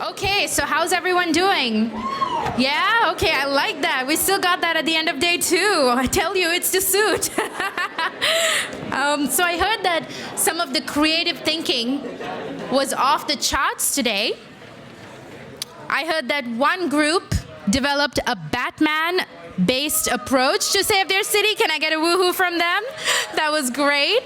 Okay, so how's everyone doing? Yeah, okay, I like that. We still got that at the end of day 2. I tell you, it's the suit. So I heard that some of the creative thinking was off the charts today. I heard that one group developed a Batman-based approach to save their city. Can I get a woohoo from them? That was great.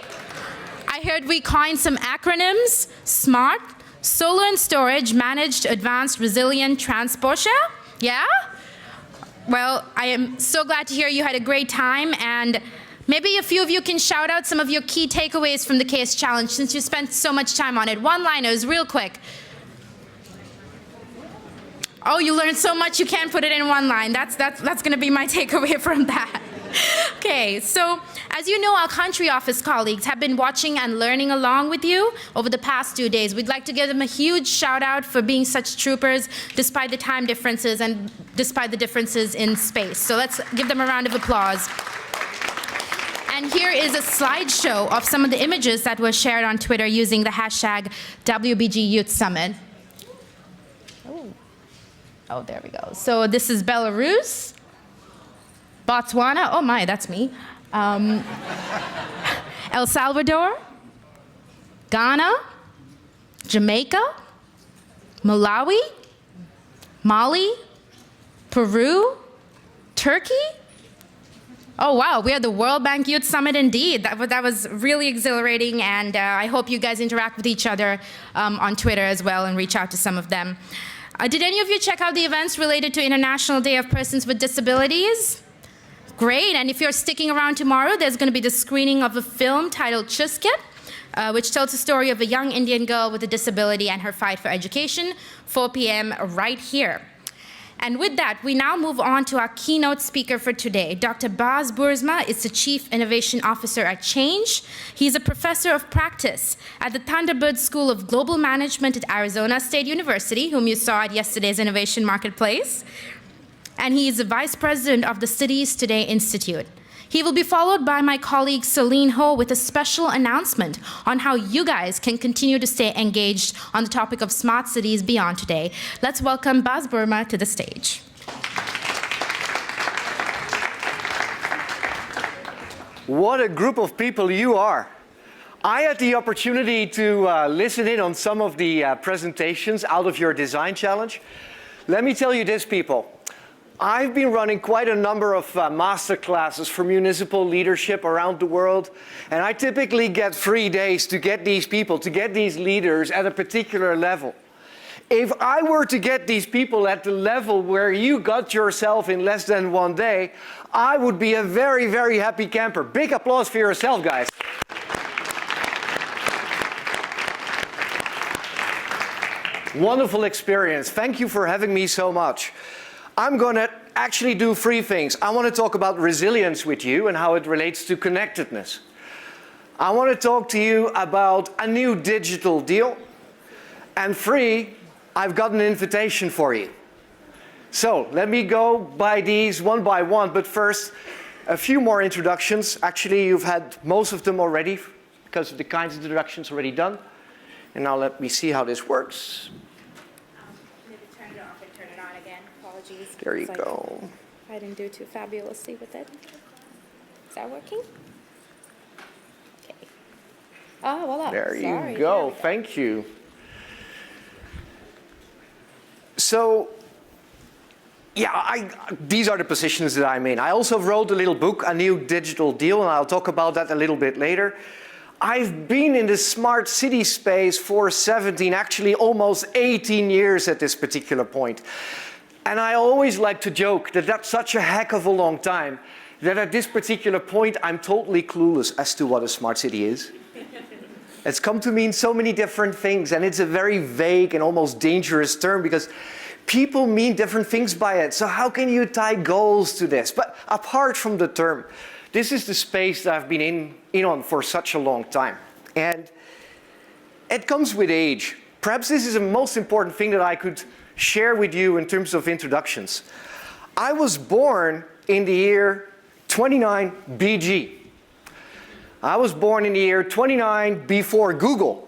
I heard we coined some acronyms: SMART, Solar and Storage, Managed, Advanced, Resilient, Transportia. Yeah? Well, I am so glad to hear you had a great time, and maybe a few of you can shout out some of your key takeaways from the KS Challenge since you spent so much time on it. One-liners, real quick. Oh, you learned so much you can't put it in one line. That's going to be my takeaway from that. Okay, so as you know, our country office colleagues have been watching and learning along with you over the past 2 days. We'd like to give them a huge shout out for being such troopers despite the time differences and despite the differences in space. So let's give them a round of applause. And here is a slideshow of some of the images that were shared on Twitter using the hashtag WBG Youth Summit. Oh, there we go. So this is Belarus, Botswana, oh my, that's me, El Salvador, Ghana, Jamaica, Malawi, Mali, Peru, Turkey. Oh wow, we are the World Bank Youth Summit indeed. That was really exhilarating, and I hope you guys interact with each other on Twitter as well and reach out to some of them. Did any of you check out the events related to International Day of Persons with Disabilities? Great, and if you're sticking around tomorrow, there's going to be the screening of a film titled Cisco, which tells the story of a young Indian girl with a disability and her fight for education, 4 p.m. right here. And with that, we now move on to our keynote speaker for today. Dr. Boorsma is the Chief Innovation Officer at Change. He's a professor of practice at the Thunderbird School of Global Management at Arizona State University, whom you saw at yesterday's Innovation Marketplace. And he is the Vice President of the Cities Today Institute. He will be followed by my colleague Celine Ho with a special announcement on how you guys can continue to stay engaged on the topic of smart cities beyond today. Let's welcome Baz Burma to the stage. What a group of people you are. I had the opportunity to listen in on some of the presentations out of your design challenge. Let me tell you this, people. I've been running quite a number of master classes for municipal leadership around the world, and I typically get 3 days to get these people, to get these leaders at a particular level. If I were to get these people at the level where you got yourself in less than 1 day, I would be a very, very happy camper. Big applause for yourself, guys. Wonderful experience. Thank you for having me so much. I'm going to actually do 3 things. I want to talk about resilience with you and how it relates to connectedness. I want to talk to you about a new digital deal. And 3, I've got an invitation for you. So let me go by these one by one, but first, a few more introductions. Actually, you've had most of them already because of the kinds of introductions already done. And now let me see how this works. There you go. I didn't do too fabulously with it. Is that working? Okay. Oh, voila. There you go. Thank you. So, yeah, these are the positions that I'm in. I also wrote a little book, A New Digital Deal, and I'll talk about that a little bit later. I've been in the smart city space for 17, actually almost 18 years at this particular point. And I always like to joke that that's such a heck of a long time that at this particular point I'm totally clueless as to what a smart city is. It's come to mean so many different things, and it's a very vague and almost dangerous term because people mean different things by it. So how can you tie goals to this? But apart from the term, this is the space that I've been in on for such a long time. And it comes with age. Perhaps this is the most important thing that I could share with you in terms of introductions. I was born in the year 29 BG. I was born in the year 29 before Google.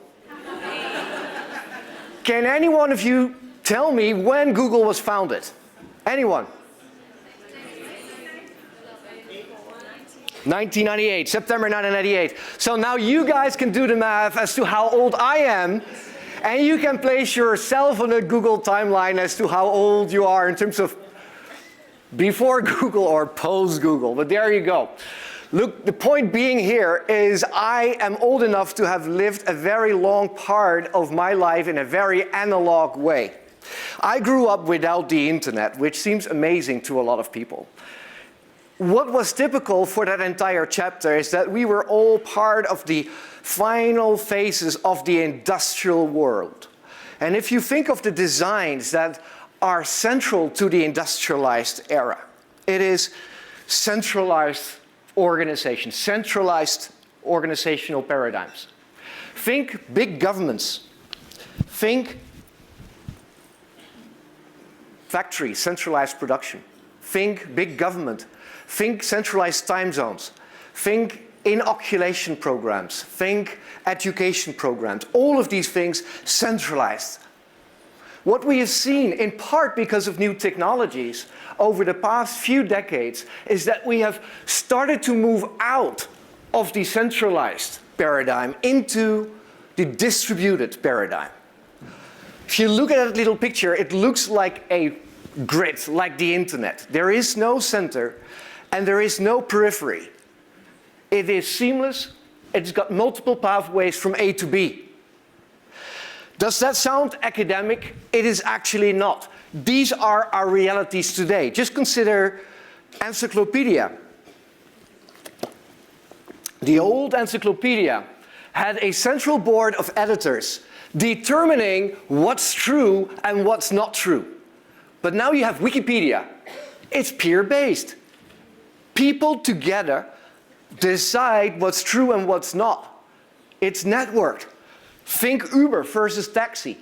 Can any one of you Tell me when Google was founded. Anyone? 1998, September 1998. So now you guys can do the math as to how old I am, and you can place yourself on a Google timeline as to how old you are in terms of before Google or post Google. But there you go. Look, the point being here is I am old enough to have lived a very long part of my life in a very analog way. I grew up without the internet, which seems amazing to a lot of people. What was typical for that entire chapter is that we were all part of the final phases of the industrial world. And if you think of the designs that are central to the industrialized era, it is centralized organization, centralized organizational paradigms. Think big governments. Think factories, centralized production. Think big government. Think centralized time zones. Think inoculation programs. Think education programs. All of these things centralized. What we have seen, in part because of new technologies, over the past few decades, is that we have started to move out of the centralized paradigm into the distributed paradigm. If you look at that little picture, it looks like a grid, like the internet. There is no center, and there is no periphery. It is seamless. It's got multiple pathways from A to B. Does that sound academic? It is actually not. These are our realities today. Just consider encyclopedia. The old encyclopedia had a central board of editors determining what's true and what's not true. But now you have Wikipedia. It's peer-based. People together decide what's true and what's not. It's networked. Think Uber versus taxi.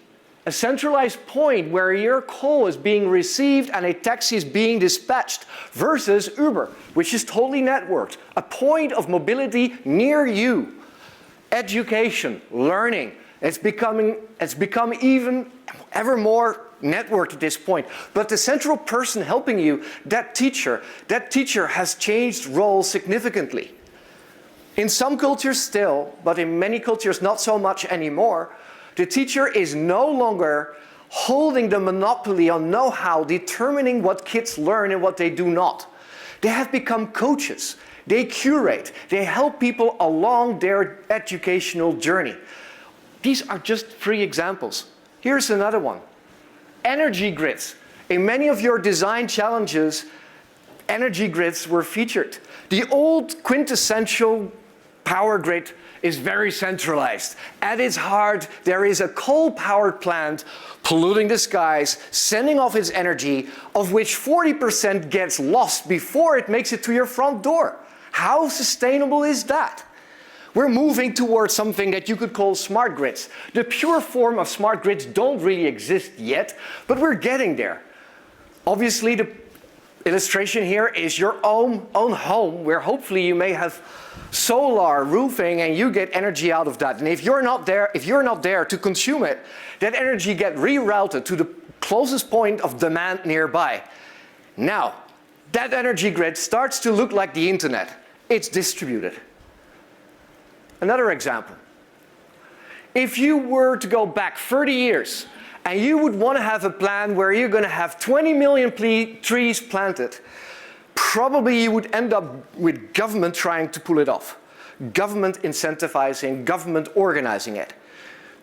A centralized point where your call is being received and a taxi is being dispatched versus Uber, which is totally networked. A point of mobility near you. Education, learning. It's become even ever more networked at this point. But the central person helping you, that teacher has changed roles significantly. In some cultures still, but in many cultures not so much anymore, the teacher is no longer holding the monopoly on know-how, determining what kids learn and what they do not. They have become coaches. They curate. They help people along their educational journey. These are just 3 examples. Here's another one. Energy grids. In many of your design challenges, energy grids were featured. The old quintessential power grid is very centralized. At its heart, there is a coal-powered plant polluting the skies, sending off its energy, of which 40% gets lost before it makes it to your front door. How sustainable is that? We're moving towards something that you could call smart grids. The pure form of smart grids don't really exist yet, but we're getting there. Obviously, the illustration here is your own home, where hopefully you may have solar roofing and you get energy out of that. And if you're not there to consume it, that energy gets rerouted to the closest point of demand nearby. Now, that energy grid starts to look like the internet. It's distributed. Another example. If you were to go back 30 years and you would want to have a plan where you're going to have 20 million trees planted, probably you would end up with government trying to pull it off. Government incentivizing, government organizing it.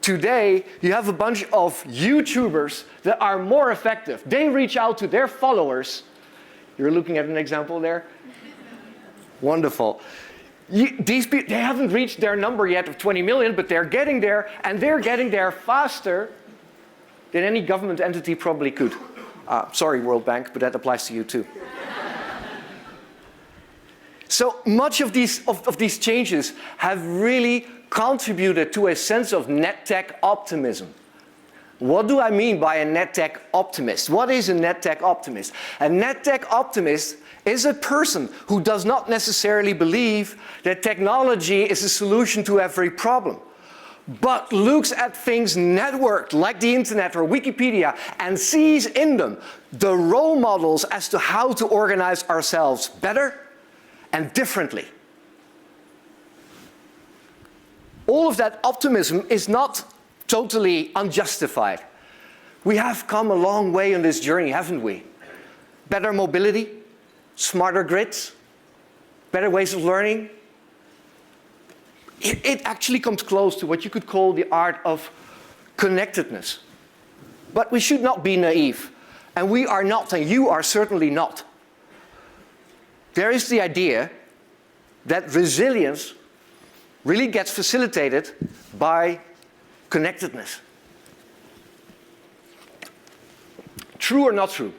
Today, you have a bunch of YouTubers that are more effective. They reach out to their followers. You're looking at an example there? Wonderful. These people, they haven't reached their number yet of 20 million, but they're getting there, and they're getting there faster than any government entity probably could. Sorry, World Bank, but that applies to you too. So much of these changes have really contributed to a sense of net tech optimism. What do I mean by a net tech optimist? What is a net tech optimist? A net tech optimist is a person who does not necessarily believe that technology is a solution to every problem, but looks at things networked like the internet or Wikipedia and sees in them the role models as to how to organize ourselves better and differently. All of that optimism is not totally unjustified. We have come a long way on this journey, haven't we? Better mobility, smarter grids, better ways of learning. It actually comes close to what you could call the art of connectedness. But we should not be naive. And we are not, and you are certainly not. There is the idea that resilience really gets facilitated by connectedness. True or not true?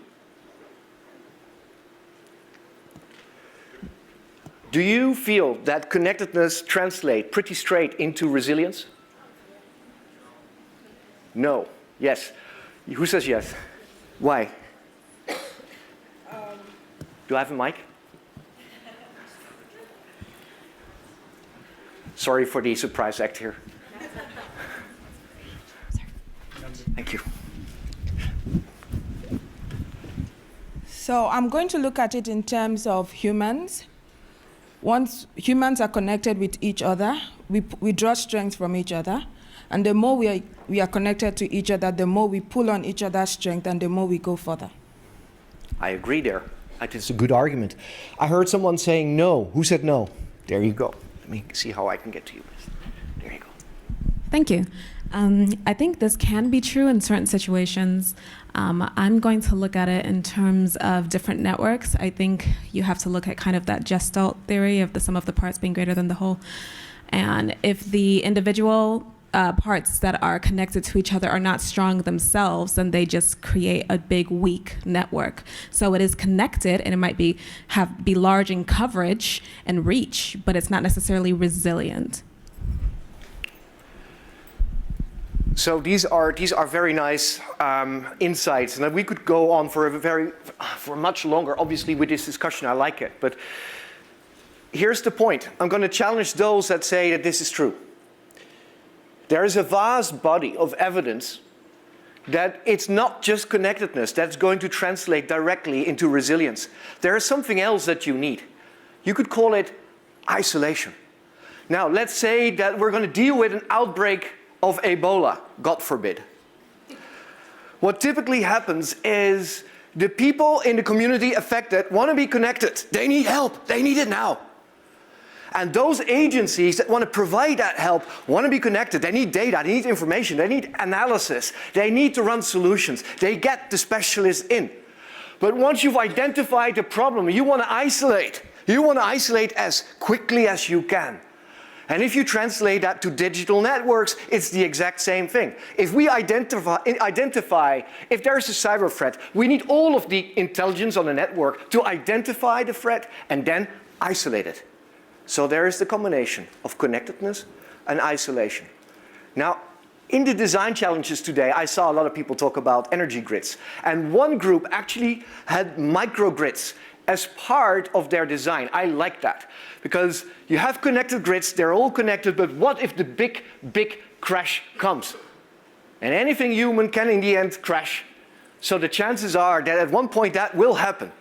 Do you feel that connectedness translates pretty straight into resilience? No. Yes. Who says yes? Why? Do I have a mic? Sorry for the surprise act here. Thank you. So I'm going to look at it in terms of humans. Once humans are connected with each other, we draw strength from each other. And the more we are connected to each other, the more we pull on each other's strength and the more we go further. I agree there. I think it's a good argument. I heard someone saying no. Who said no? There you go. Let me see how I can get to you. There you go. Thank you. I think this can be true in certain situations. I'm going to look at it in terms of different networks. I think you have to look at kind of that Gestalt theory of the sum of the parts being greater than the whole. And if the individual parts that are connected to each other are not strong themselves, then they just create a big weak network. So it is connected, and it might be large in coverage and reach, but it's not necessarily resilient. So these are very nice insights, and we could go on for much longer. Obviously, with this discussion, I like it, but here's the point. I'm going to challenge those that say that this is true. There is a vast body of evidence that it's not just connectedness that's going to translate directly into resilience. There is something else that you need. You could call it isolation. Now, let's say that we're going to deal with an outbreak of Ebola, God forbid. What typically happens is the people in the community affected want to be connected. They need help. They need it now. And those agencies that want to provide that help want to be connected. They need data, they need information, they need analysis, they need to run solutions. They get the specialists in. But once you've identified the problem, you want to isolate. You want to isolate as quickly as you can. And if you translate that to digital networks, it's the exact same thing. If we identify if there's a cyber threat, we need all of the intelligence on the network to identify the threat and then isolate it. So there is the combination of connectedness and isolation. Now, in the design challenges today, I saw a lot of people talk about energy grids. And one group actually had microgrids as part of their design. I like that. Because you have connected grids, they're all connected, but what if the big crash comes? And anything human can in the end crash. So the chances are that at one point that will happen.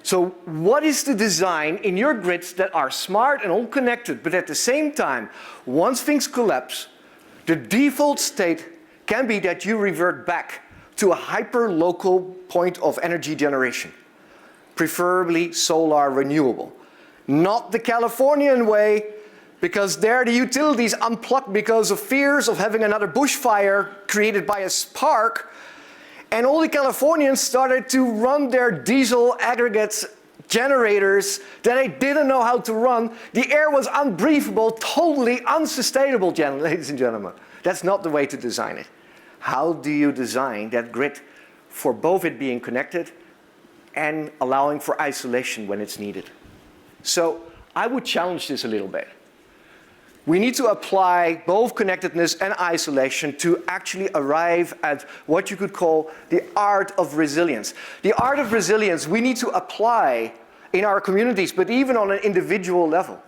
So what is the design in your grids that are smart and all connected, but at the same time, once things collapse, the default state can be that you revert back to a hyper-local point of energy generation, preferably solar renewable. Not the Californian way, because there the utilities unplugged because of fears of having another bushfire created by a spark. And all the Californians started to run their diesel aggregates generators that they didn't know how to run. The air was unbreathable, totally unsustainable, ladies and gentlemen. That's not the way to design it. How do you design that grid for both it being connected and allowing for isolation when it's needed? So I would challenge this a little bit. We need to apply both connectedness and isolation to actually arrive at what you could call the art of resilience. The art of resilience we need to apply in our communities, but even on an individual level.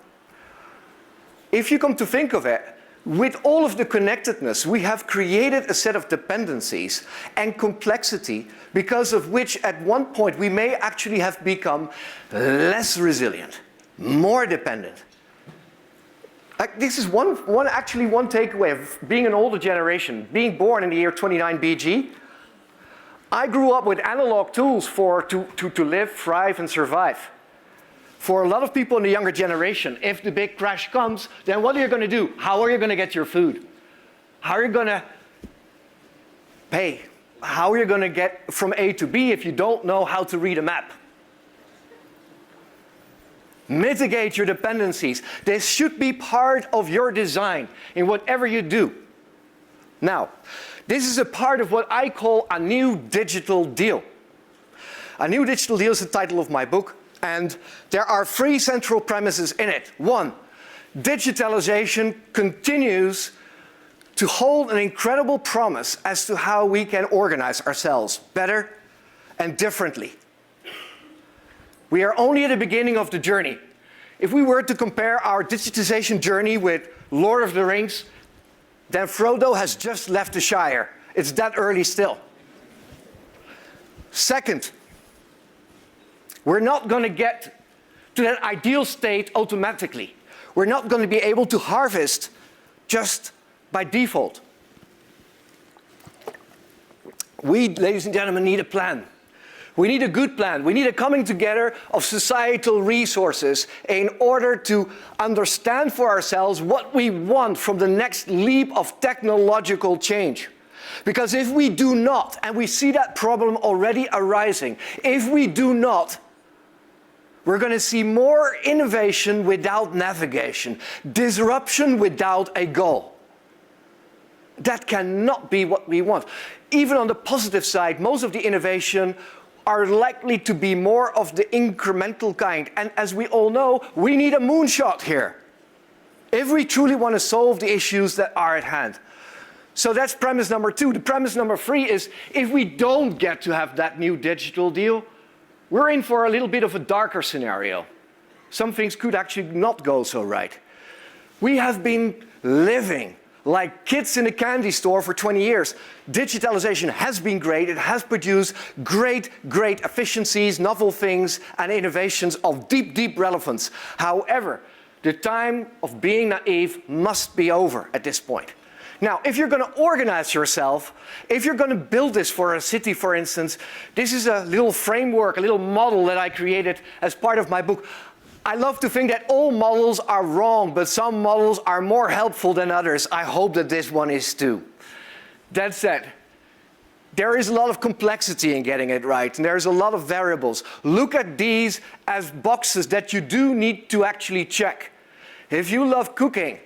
If you come to think of it, with all of the connectedness, we have created a set of dependencies and complexity because of which at one point we may actually have become less resilient, more dependent. Like this is one takeaway of being an older generation, being born in the year 29 BG. I grew up with analog tools to live, thrive, and survive. For a lot of people in the younger generation, if the big crash comes, then what are you going to do? How are you going to get your food? How are you going to pay? How are you going to get from A to B if you don't know how to read a map? Mitigate your dependencies. This should be part of your design in whatever you do. Now, this is a part of what I call a new digital deal. A new digital deal is the title of my book. And there are 3 central premises in it. 1, digitalization continues to hold an incredible promise as to how we can organize ourselves better and differently. We are only at the beginning of the journey. If we were to compare our digitization journey with Lord of the Rings, then Frodo has just left the Shire. It's that early still. Second, we're not going to get to that ideal state automatically. We're not going to be able to harvest just by default. We, ladies and gentlemen, need a plan. We need a good plan. We need a coming together of societal resources in order to understand for ourselves what we want from the next leap of technological change. Because if we do not, and we see that problem already arising, if we do not, we're going to see more innovation without navigation, disruption without a goal. That cannot be what we want. Even on the positive side, most of the innovation are likely to be more of the incremental kind. And as we all know, we need a moonshot here if we truly want to solve the issues that are at hand. So that's premise number 2. The premise number 3 is if we don't get to have that new digital deal, we're in for a little bit of a darker scenario. Some things could actually not go so right. We have been living like kids in a candy store for 20 years. Digitalization has been great. It has produced great efficiencies, novel things, and innovations of deep, deep relevance. However, the time of being naive must be over at this point. Now, if you're going to organize yourself, if you're going to build this for a city, for instance, this is a little framework, a little model that I created as part of my book. I love to think that all models are wrong, but some models are more helpful than others. I hope that this one is too. That said, there is a lot of complexity in getting it right, and there's a lot of variables. Look at these as boxes that you do need to actually check. If you love cooking,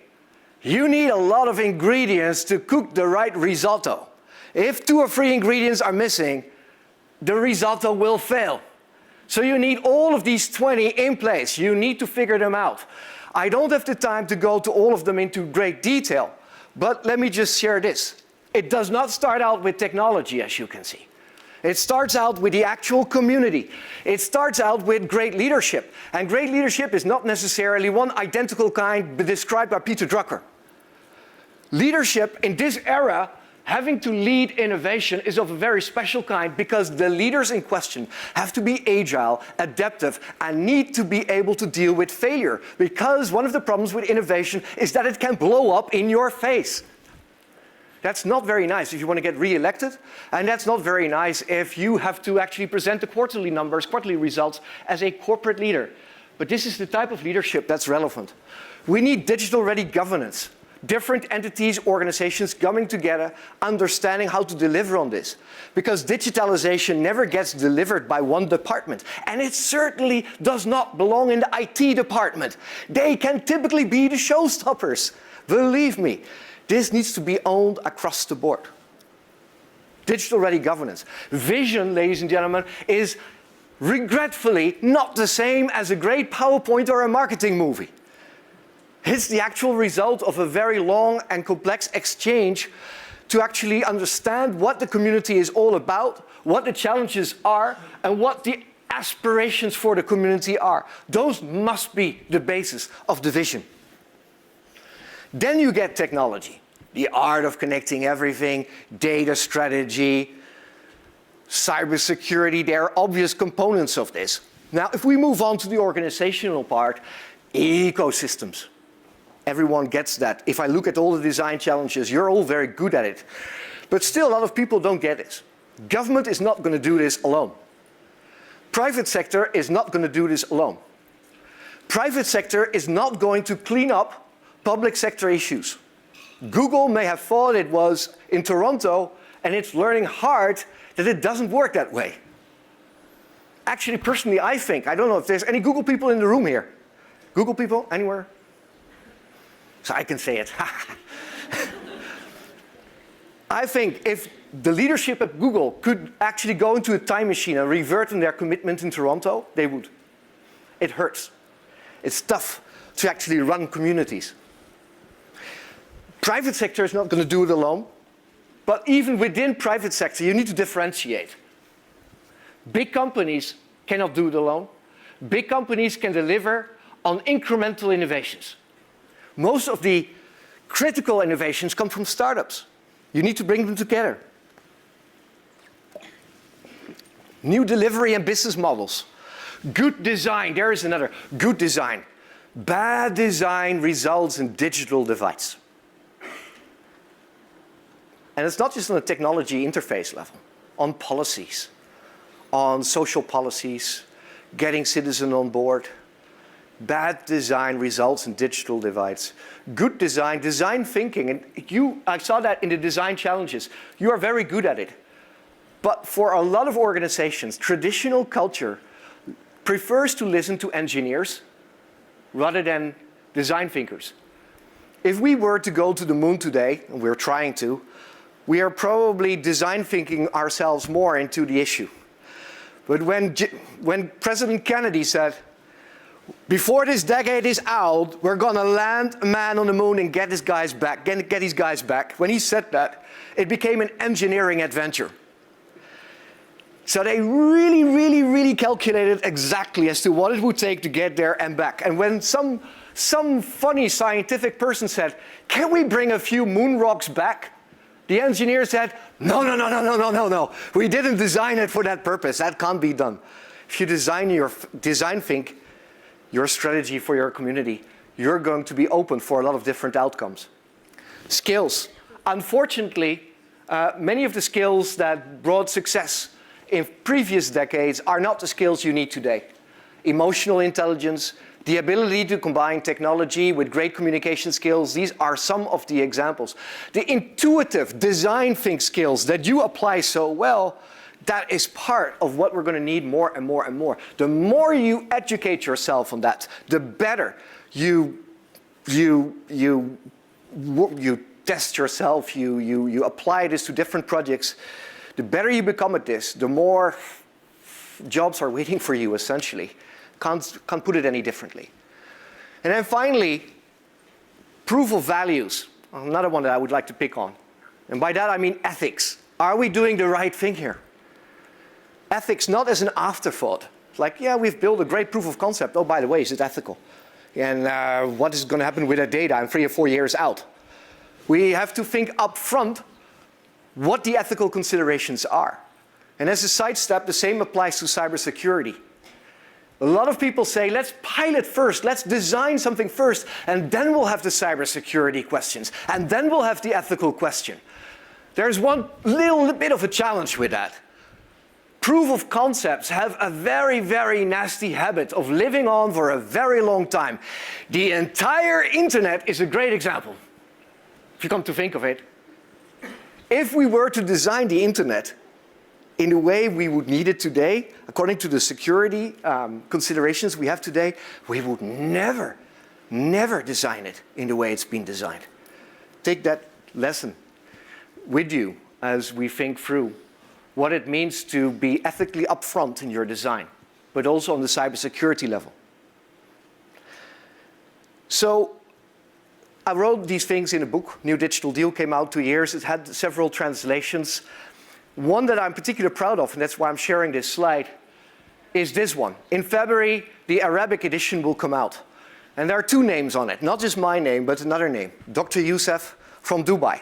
you need a lot of ingredients to cook the right risotto. If 2 or 3 ingredients are missing, the risotto will fail. So you need all of these 20 in place. You need to figure them out. I don't have the time to go to all of them into great detail, but let me just share this. It does not start out with technology, as you can see. It starts out with the actual community. It starts out with great leadership. And great leadership is not necessarily one identical kind described by Peter Drucker. Leadership in this era, having to lead innovation, is of a very special kind because the leaders in question have to be agile, adaptive, and need to be able to deal with failure. Because one of the problems with innovation is that it can blow up in your face. That's not very nice if you want to get re-elected, and that's not very nice if you have to actually present the quarterly numbers, quarterly results as a corporate leader. But this is the type of leadership that's relevant. We need digital-ready governance. Different entities, organizations coming together, understanding how to deliver on this. Because digitalization never gets delivered by one department. And it certainly does not belong in the IT department. They can typically be the showstoppers. Believe me, this needs to be owned across the board. Digital-ready governance. Vision, ladies and gentlemen, is regretfully not the same as a great PowerPoint or a marketing movie. It's the actual result of a very long and complex exchange to actually understand what the community is all about, what the challenges are, and what the aspirations for the community are. Those must be the basis of the vision. Then you get technology, the art of connecting everything, data strategy, cybersecurity. They are obvious components of this. Now, if we move on to the organizational part, ecosystems. Everyone gets that. If I look at all the design challenges, you're all very good at it. But still, a lot of people don't get this. Government is not going to do this alone. Private sector is not going to do this alone. Private sector is not going to clean up public sector issues. Google may have thought it was in Toronto, and it's learning hard that it doesn't work that way. Actually, personally, I think, I don't know if there's any Google people in the room here. Google people, anywhere? So I can say it. I think if the leadership at Google could actually go into a time machine and revert in their commitment in Toronto, they would. It hurts. It's tough to actually run communities. Private sector is not going to do it alone, but even within private sector, you need to differentiate. Big companies cannot do it alone. Big companies can deliver on incremental innovations. Most of the critical innovations come from startups. You need to bring them together. New delivery and business models. Good design, there is another. Good design. Bad design results in digital divides. And it's not just on the technology interface level, on policies, on social policies, getting citizens on board. Bad design results in digital divides. Good design, design thinking, and I saw that in the design challenges. You are very good at it. But for a lot of organizations, traditional culture prefers to listen to engineers rather than design thinkers. If we were to go to the moon today, and we're trying to, we are probably design thinking ourselves more into the issue. But when President Kennedy said, before this decade is out, we're going to land a man on the moon and get these guys back. When he said that, it became an engineering adventure. So they really calculated exactly as to what it would take to get there and back. And when some funny scientific person said, can we bring a few moon rocks back? The engineer said, no. We didn't design it for that purpose. That can't be done. If you design think your strategy for your community, you're going to be open for a lot of different outcomes. Skills. Unfortunately, many of the skills that brought success in previous decades are not the skills you need today. Emotional intelligence, the ability to combine technology with great communication skills, these are some of the examples. The intuitive design think skills that you apply so well, that is part of what we're going to need more and more and more. The more you educate yourself on that, the better you test yourself, you apply this to different projects. The better you become at this, the more jobs are waiting for you, essentially. Can't put it any differently. And then finally, proof of values. Another one that I would like to pick on. And by that I mean ethics. Are we doing the right thing here? Ethics not as an afterthought. Like, yeah, we've built a great proof of concept. Oh, by the way, is it ethical? And what is going to happen with that data in 3 or 4 years out? We have to think up front what the ethical considerations are. And as a sidestep, the same applies to cybersecurity. A lot of people say, let's pilot first, let's design something first, and then we'll have the cybersecurity questions, and then we'll have the ethical question. There's one little bit of a challenge with that. Proof of concepts have a very nasty habit of living on for a very long time. The entire internet is a great example, if you come to think of it. If we were to design the internet in the way we would need it today, according to the security considerations we have today, we would never design it in the way it's been designed. Take that lesson with you as we think through what it means to be ethically upfront in your design, but also on the cybersecurity level. So I wrote these things in a book. New Digital Deal came out 2 years. It had several translations. One that I'm particularly proud of, and that's why I'm sharing this slide, is this one. In February, the Arabic edition will come out. And there are two names on it, not just my name, but another name, Dr. Youssef from Dubai.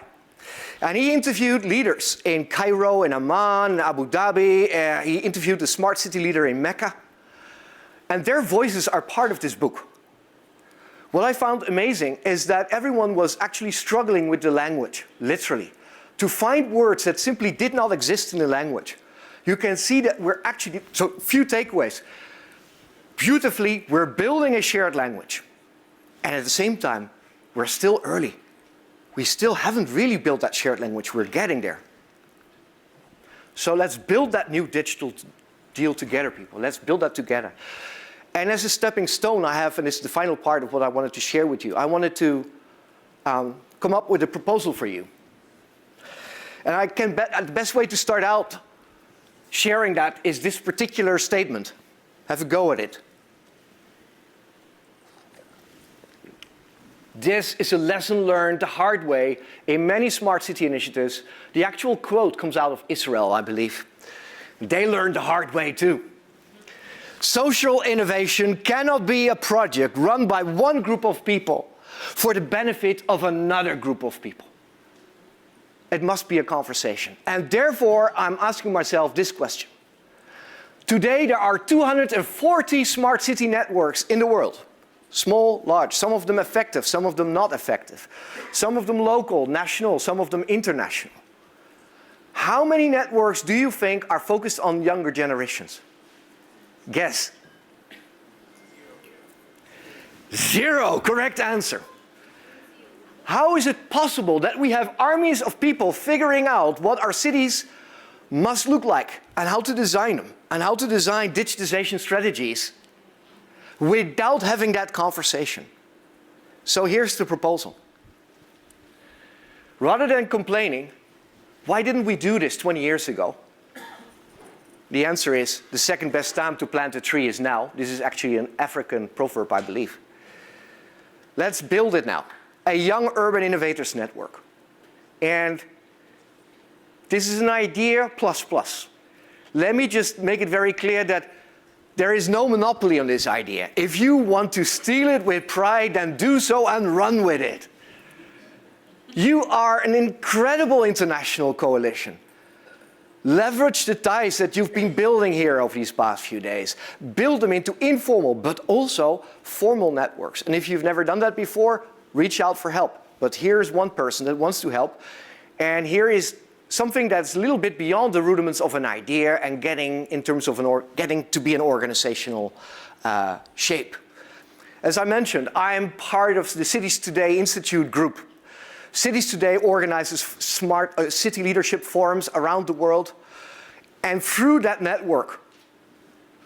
And he interviewed leaders in Cairo, in Amman, Abu Dhabi. He interviewed the smart city leader in Mecca. And their voices are part of this book. What I found amazing is that everyone was actually struggling with the language, literally, to find words that simply did not exist in the language. You can see that we're actually, so few takeaways. Beautifully, we're building a shared language. And at the same time, we're still early. We still haven't really built that shared language. We're getting there. So let's build that new digital deal together, people. Let's build that together. And as a stepping stone, I have, and this is the final part of what I wanted to share with you, I wanted to come up with a proposal for you. And I can bet the best way to start out sharing that is this particular statement. Have a go at it. This is a lesson learned the hard way in many smart city initiatives. The actual quote comes out of Israel, I believe. They learned the hard way too. Social innovation cannot be a project run by one group of people for the benefit of another group of people. It must be a conversation. And therefore, I'm asking myself this question. Today, there are 240 smart city networks in the world. Small, large, some of them effective, some of them not effective. Some of them local, national, some of them international. How many networks do you think are focused on younger generations? Guess. 0, correct answer. How is it possible that we have armies of people figuring out what our cities must look like and how to design them and how to design digitization strategies without having that conversation? So here's the proposal. Rather than complaining, why didn't we do this 20 years ago? The answer is the second best time to plant a tree is now. This is actually an African proverb, I believe. Let's build it now. A young urban innovators network. And this is an idea plus. Let me just make it very clear that there is no monopoly on this idea. If you want to steal it with pride, then do so and run with it. You are an incredible international coalition. Leverage the ties that you've been building here over these past few days. Build them into informal, but also formal networks. And if you've never done that before, reach out for help. But here's one person that wants to help. And here is something that's a little bit beyond the rudiments of an idea and getting in terms of getting to be an organizational shape. As I mentioned, I am part of the Cities Today Institute group. Cities Today organizes smart city leadership forums around the world. And through that network,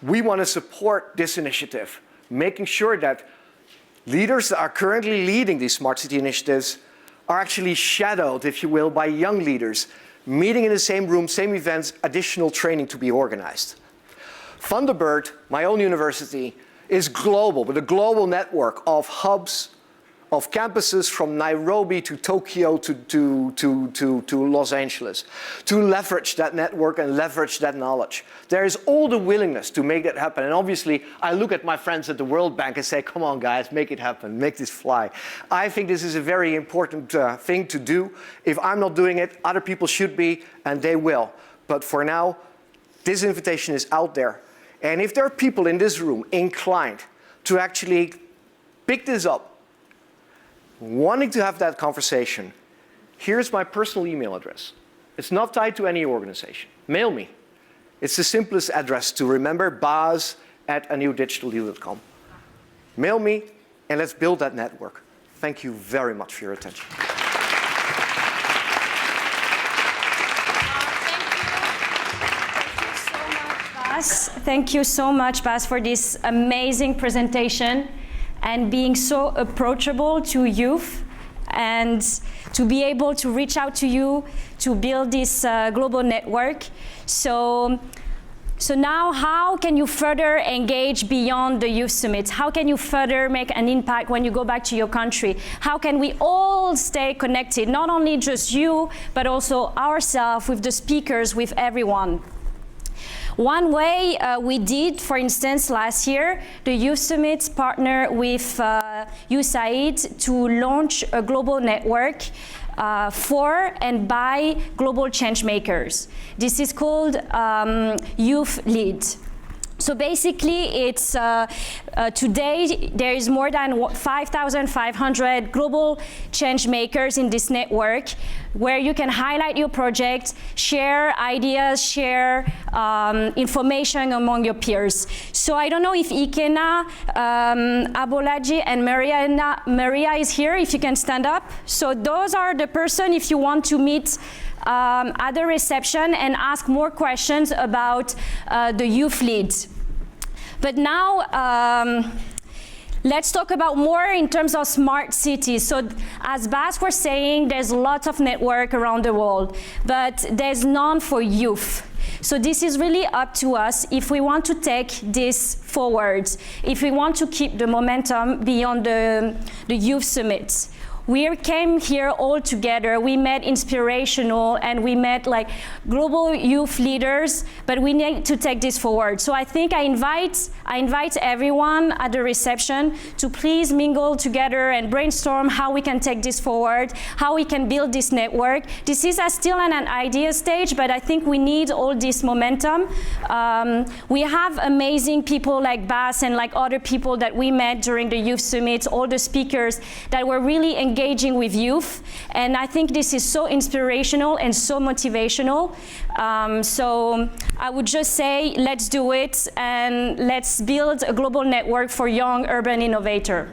we want to support this initiative, making sure that leaders that are currently leading these smart city initiatives are actually shadowed, if you will, by young leaders, meeting in the same room, same events, additional training to be organized. Thunderbird, my own university, is global, with a global network of hubs, of campuses from Nairobi to Tokyo to Los Angeles, to leverage that network and leverage that knowledge. There is all the willingness to make that happen. And obviously, I look at my friends at the World Bank and say, come on guys, make it happen, make this fly. I think this is a very important thing to do. If I'm not doing it, other people should be, and they will. But for now, this invitation is out there. And if there are people in this room inclined to actually pick this up, wanting to have that conversation, here's my personal email address. It's not tied to any organization. Mail me. It's the simplest address to remember, baz@anewdigitaldeal.com. Mail me, and let's build that network. Thank you very much for your attention. Thank you so much, Baz, for this amazing presentation and being so approachable to youth and to be able to reach out to you to build this global network. So now how can you further engage beyond the Youth Summit? How can you further make an impact when you go back to your country? How can we all stay connected, not only just you, but also ourselves, with the speakers, with everyone? One way we did, for instance, last year, the Youth Summit partnered with USAID to launch a global network for and by global change makers. This is called Youth Lead. So basically, it's today there is more than 5,500 global change makers in this network, where you can highlight your project, share ideas, share information among your peers. So I don't know if Ikena, Abolaji, and Maria is here. If you can stand up. So those are the person if you want to meet at the reception and ask more questions about the youth lead. But now, let's talk about more in terms of smart cities. So as Bas was saying, there's lots of network around the world, but there's none for youth. So this is really up to us if we want to take this forward, if we want to keep the momentum beyond the Youth Summit. We came here all together. We met inspirational and we met like global youth leaders, but we need to take this forward. So I think I invite everyone at the reception to please mingle together and brainstorm how we can take this forward, how we can build this network. This is still an idea stage, but I think we need all this momentum. We have amazing people like Bas and like other people that we met during the Youth Summit, all the speakers that were really engaging with youth, and I think this is so inspirational and so motivational. So I would just say, let's do it, and let's build a global network for young urban innovators.